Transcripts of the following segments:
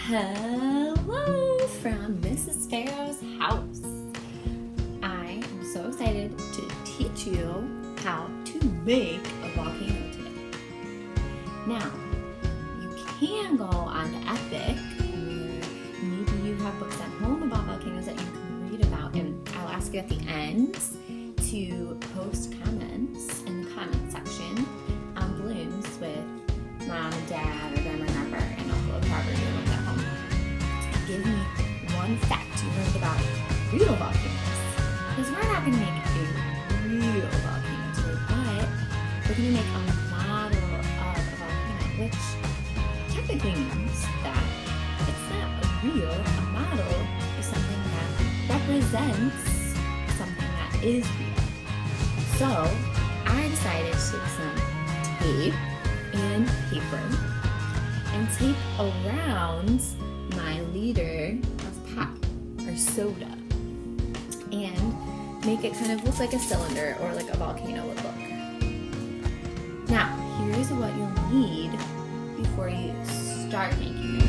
Hello from Mrs. Pharaoh's house. I am so excited to teach you how to make a volcano today. Now, you can go on to Epic, or maybe you have books at home about volcanoes that you can read about, and I'll ask you at the end to post comments in the comment section on blooms with mom and dad or grandma and grandpa and uncle or whoever you live at home. Give me one fact you learned about real volcanoes. Because we're not going to make a real volcano today, but we're going to make a model of a volcano, which technically means that it's not real. A model is something that represents something that is real. So I decided to take some tape and paper and tape around my liter of pop or soda and make it kind of look like a cylinder or like a volcano would look. Now, here's what you'll need before you start making it.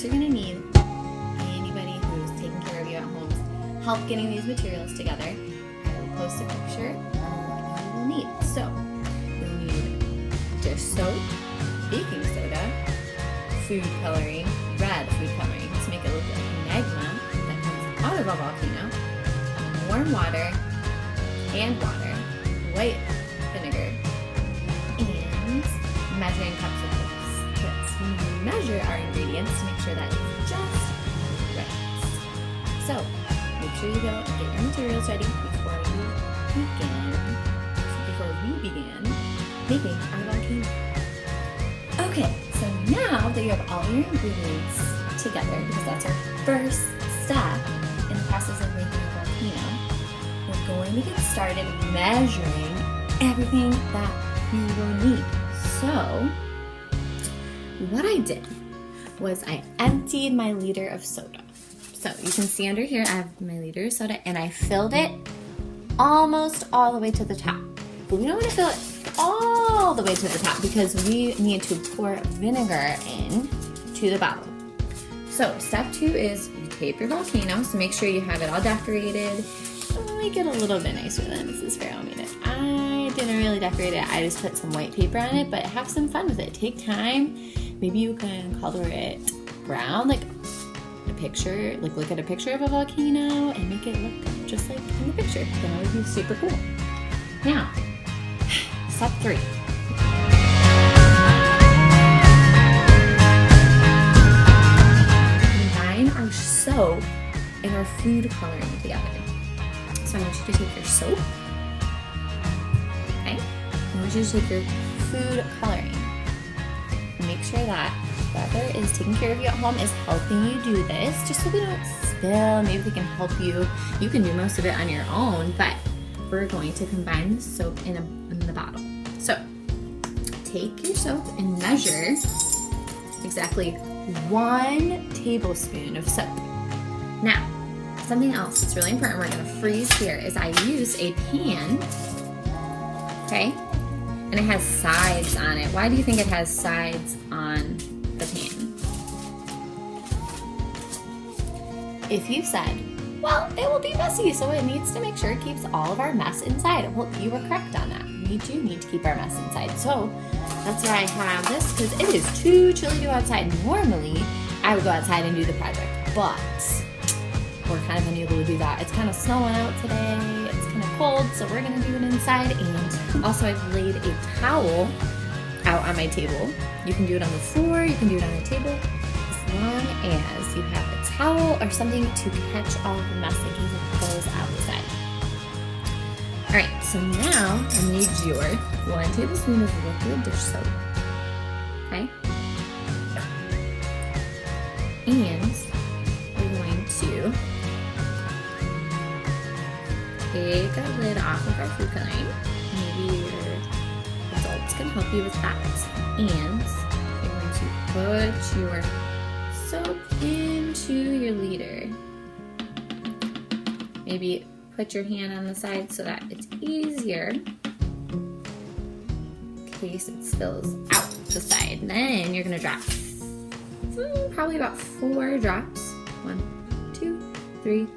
You're going to need anybody who's taking care of you at home help getting these materials together. I will post a picture of what you will need. So, you'll need dish soap, baking soda, food coloring, red food coloring to make it look like magma that comes out of a volcano, warm water, and water, white vinegar, and measuring cups of this. We measure our ingredients to make sure that it's just right. So, make sure you go and get your materials ready before we begin making our volcano. Okay, so now that you have all your ingredients together, because that's our first step in the process of making a volcano, we're going to get started measuring everything that we will need. So, what I did was I emptied my liter of soda. So you can see under here I have my liter of soda and I filled it almost all the way to the top. But we don't want to fill it all the way to the top because we need to pour vinegar in to the bottle. So step 2 is you tape your volcano, so make sure you have it all decorated. Make it a little bit nicer than Mrs. Pharaoh made it. I didn't really decorate it, I just put some white paper on it, but have some fun with it. Take time. Maybe you can color it brown, like a picture, like look at a picture of a volcano and make it look just like in the picture. That would be super cool. Now, step 3. Combine our soap and our food coloring together. So I want you to take your soap, okay? I want you to take your food coloring. Make sure that whoever is taking care of you at home is helping you do this, just so we don't spill. Maybe they can help you. You can do most of it on your own, but we're going to combine the soap in the bottle. So take your soap and measure exactly 1 tablespoon of soap. Now, something else that's really important we're going to freeze here is I use a pan, okay? And it has sides on it. Why do you think it has sides on the pan? If you said, well, it will be messy, so it needs to make sure it keeps all of our mess inside. Well, you were correct on that. We do need to keep our mess inside. So that's why I have this, because it is too chilly to go outside. Normally, I would go outside and do the project, but we're kind of unable to do that. It's kind of snowing out today. It's kind of cold, so we're going to do it inside. And also I've laid a towel out on my table. You can do it on the floor, you can do it on the table, as long as you have a towel or something to catch all the mess in case it goes outside. Alright, so now I need your 1 tablespoon of liquid dish soap. Okay? And we're going to take a lid off of our food coloring. Maybe your adults can help you with that. And you're going to put your soap into your liter. maybe put your hand on the side so that it's easier in case it spills out the side. Then you're gonna drop probably about 4 drops. 1, 2, 3,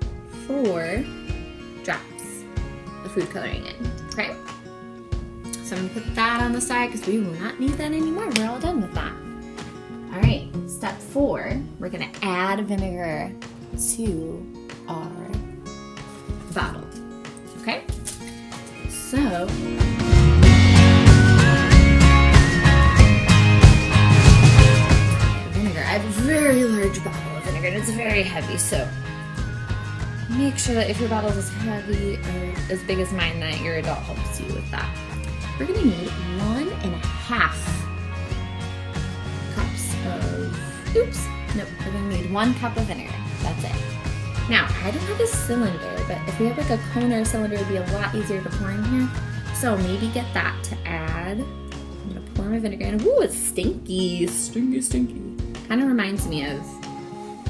4 drops of food coloring in, okay? So I'm gonna put that on the side because we will not need that anymore. We're all done with that. All right, step 4, we're gonna add vinegar to our bottle, okay? So, vinegar, I have a very large bottle of vinegar and it's very heavy, so make sure that if your bottle is heavy or as big as mine that your adult helps you with that. We're gonna need 1.5 cups of, we're gonna need 1 cup of vinegar, that's it. Now, I don't have a cylinder, but if we have like a cone or a cylinder, it would be a lot easier to pour in here. So maybe get that to add. I'm gonna pour my vinegar in. Ooh, it's stinky, stinky, stinky. Kind of reminds me of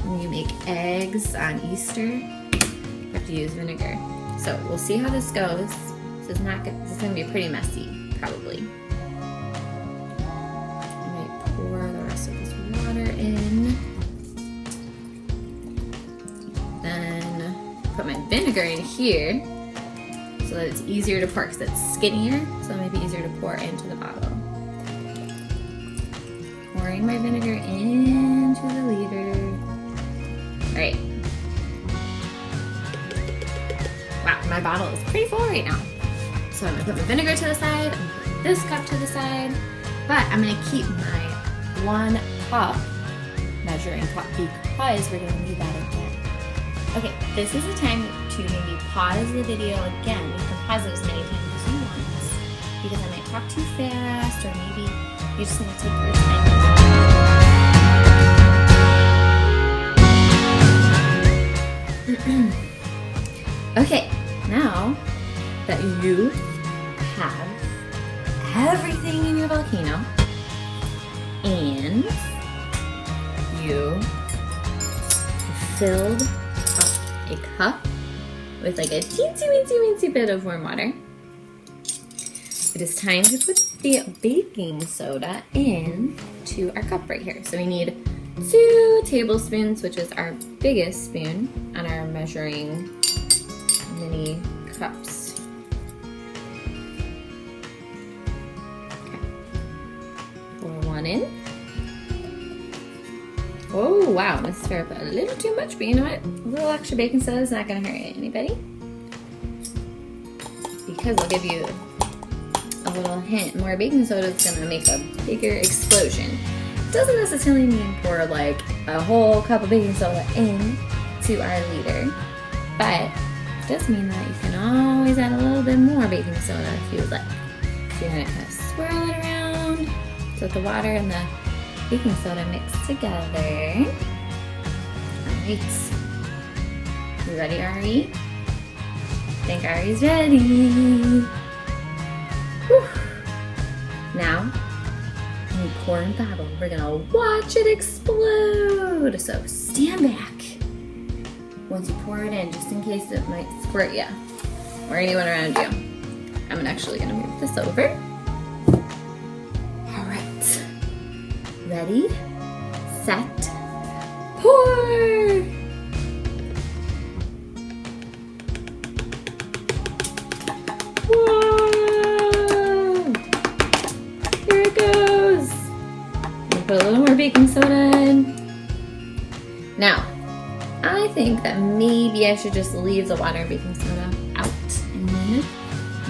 when you make eggs on Easter, you have to use vinegar. So we'll see how this goes. This is gonna be pretty messy, probably. I might pour the rest of this water in. Then put my vinegar in here so that it's easier to pour because it's skinnier, so it might be easier to pour into the bottle. Pouring my vinegar into the liter. All right. Wow, my bottle is pretty full right now. So I'm gonna put my vinegar to the side, I'm gonna put this cup to the side, but I'm gonna keep my 1 cup measuring cup because we're gonna need that again. Okay, this is the time to maybe pause the video again. You can pause it as many times as you want because I might talk too fast or maybe you're just gonna take your time. Okay, now that you have everything in your volcano and you filled a cup with like a teensy bit of warm water, it is time to put the baking soda into our cup right here. So we need 2 tablespoons, which is our biggest spoon on our measuring mini cups. Okay. Pour 1 in. Oh wow, Mrs. Farrah put a little too much, but you know what? A little extra baking soda is not gonna hurt anybody. Because I'll give you a little hint, more baking soda is gonna make a bigger explosion. Doesn't necessarily mean pour like a whole cup of baking soda into our liter, but it does mean that you can always add a little bit more baking soda if you would like. So you're gonna kind of swirl it around so that the water and the baking soda mix together. Alright. You ready, Ari? I think Ari's ready. Whew. Now, when we pour in the bottle, we're gonna watch it explode. So stand back once you pour it in, just in case it might squirt you or anyone around you. I'm actually gonna move this over. All right, ready, set, pour. Whoa! Here it goes. Put a little more baking soda in. Now, I think that maybe I should just leave the water and baking soda out. And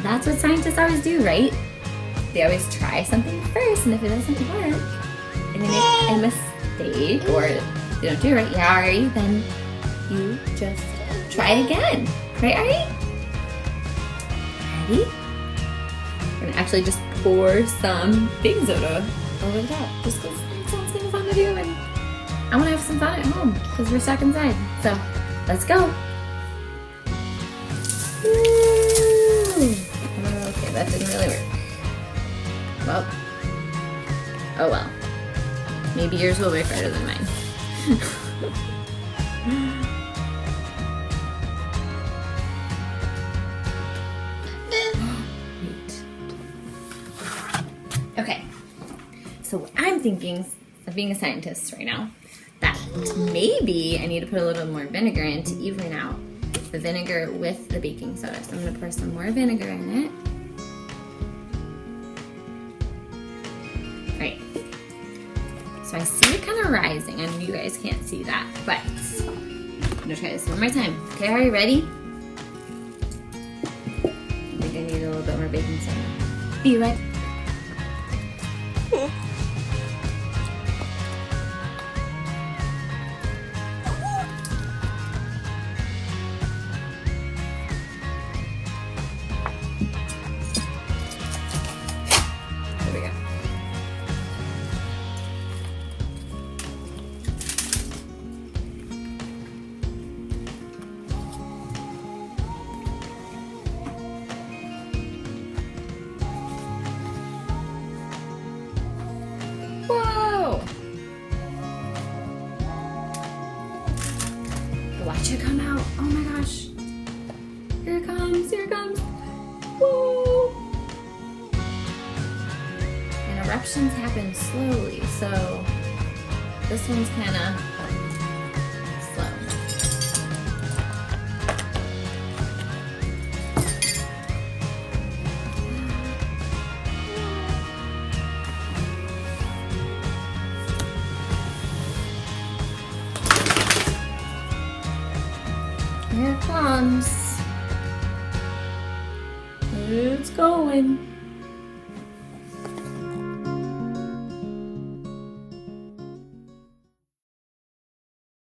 that's what scientists always do, right? They always try something first, and if it doesn't work, and they make a mistake, or they don't do it right, yeah, Ari, then you just try it again. Right, Ari? Ready? We're gonna actually just pour some baking soda over the top, just because it sounds kind of fun to do, and I want to have some fun at home because we're stuck inside. So let's go. Woo. Okay, that didn't really work. Well, oh well. Maybe yours will work better than mine. thinking of being a scientist right now that maybe I need to put a little more vinegar in to even out the vinegar with the baking soda. So I'm gonna pour some more vinegar in it. Right. So I see it kind of rising. I know you guys can't see that, but I'm gonna try this one more time. Okay, are you ready? I think I need a little bit more baking soda. Be right. There we go. Whoa! Watch it come out. Oh my gosh. Here it comes, here it comes. Whoa! And eruptions happen slowly, so this one's kind of slow. Here it comes. It's going.